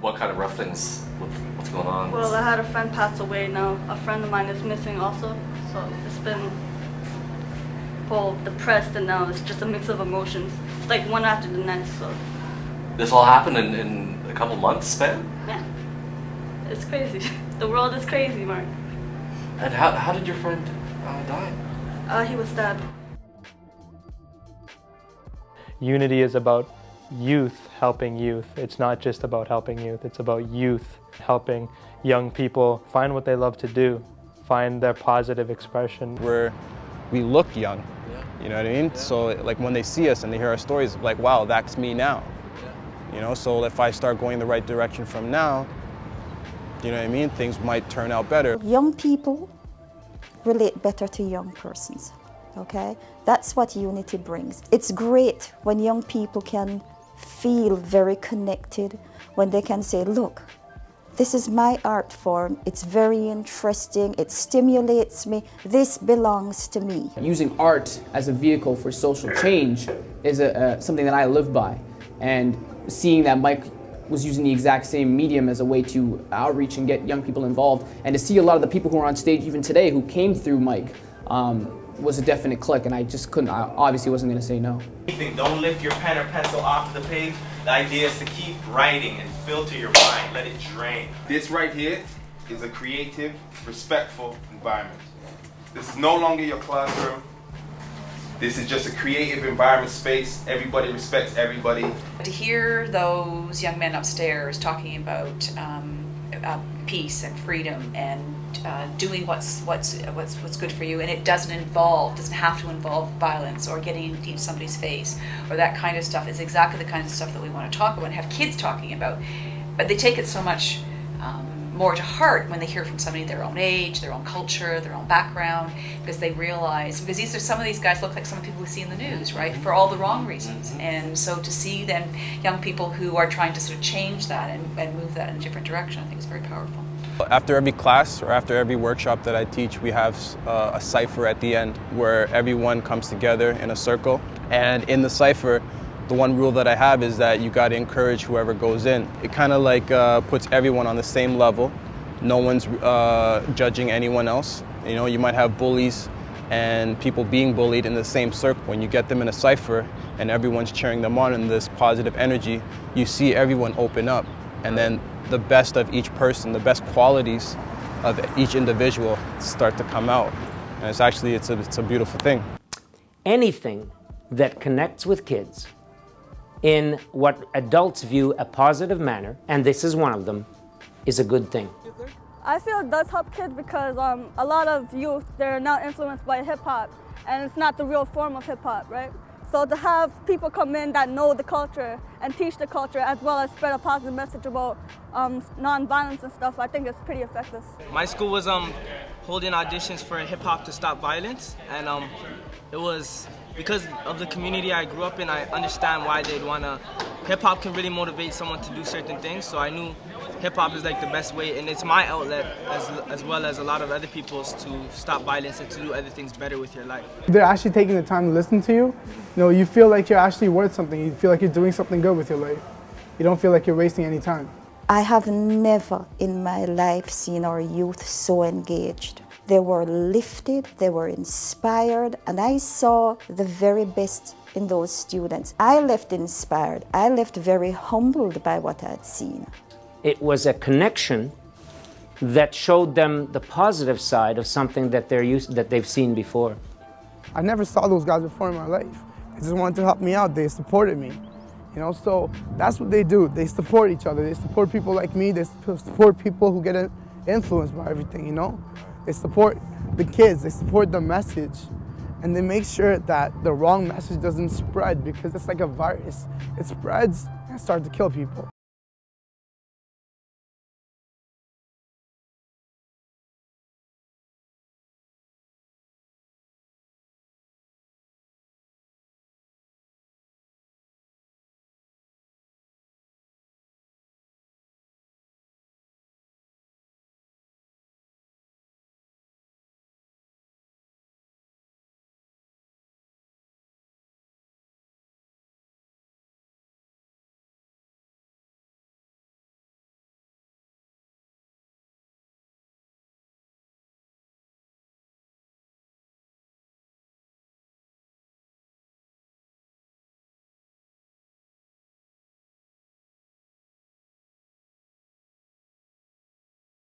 What kind of rough things? What's going on? Well, I had a friend pass away now. A friend of mine is missing also. So it's been whole depressed, and now it's just a mix of emotions. It's like one after the next. So this all happened in a couple months span? Yeah. It's crazy. The world is crazy, Mark. And how did your friend die? He was stabbed. Unity is about youth helping youth. It's not just about helping youth, it's about youth helping young people find what they love to do, find their positive expression. We look young, you know what I mean? Yeah. So like when they see us and they hear our stories, like, wow, that's me now. Yeah. You know, so if I start going the right direction from now, you know what I mean, things might turn out better. Young people relate better to young persons, okay? That's what unity brings. It's great when young people can feel very connected, when they can say, look, this is my art form, it's very interesting, it stimulates me, this belongs to me. Using art as a vehicle for social change is something that I live by, and seeing that Mike was using the exact same medium as a way to outreach and get young people involved, and to see a lot of the people who are on stage even today who came through Mike was a definite click, and I just couldn't, I obviously wasn't going to say no. Don't lift your pen or pencil off the page. The idea is to keep writing and filter your mind, let it drain. This right here is a creative, respectful environment. This is no longer your classroom. This is just a creative environment space. Everybody respects everybody. To hear those young men upstairs talking about peace and freedom and doing what's good for you, and it doesn't have to involve violence or getting into somebody's face or that kind of stuff, is exactly the kind of stuff that we want to talk about and have kids talking about. But they take it so much more to heart when they hear from somebody their own age, their own culture, their own background, because they realize, because some of these guys look like some of the people we see in the news, right, for all the wrong reasons. And so to see then young people who are trying to sort of change that and move that in a different direction, I think is very powerful. After every class or after every workshop that I teach, we have a cipher at the end where everyone comes together in a circle. And in the cipher, the one rule that I have is that you got to encourage whoever goes in. It kind of like puts everyone on the same level. No one's judging anyone else. You know, you might have bullies and people being bullied in the same circle. When you get them in a cipher and everyone's cheering them on in this positive energy, you see everyone open up. And then the best of each person, the best qualities of each individual start to come out. And it's a beautiful thing. Anything that connects with kids in what adults view a positive manner, and this is one of them, is a good thing. I feel it does help kids because a lot of youth, they're now influenced by hip-hop, and it's not the real form of hip-hop, right? So to have people come in that know the culture and teach the culture, as well as spread a positive message about non-violence and stuff, I think it's pretty effective. My school was holding auditions for hip-hop to stop violence, and it was because of the community I grew up in. I understand why they'd want to. Hip-hop can really motivate someone to do certain things, so I knew hip-hop is like the best way, and it's my outlet as well as a lot of other people's to stop violence and to do other things better with your life. They're actually taking the time to listen to you. You know, you feel like you're actually worth something. You feel like you're doing something good with your life. You don't feel like you're wasting any time. I have never in my life seen our youth so engaged. They were lifted, they were inspired, and I saw the very best in those students. I left inspired. I left very humbled by what I had seen. It was a connection that showed them the positive side of something that they've seen before. I never saw those guys before in my life. They just wanted to help me out. They supported me. You know, so that's what they do. They support each other. They support people like me. They support people who get influenced by everything, you know? They support the kids. They support the message. And they make sure that the wrong message doesn't spread, because it's like a virus. It spreads and starts to kill people.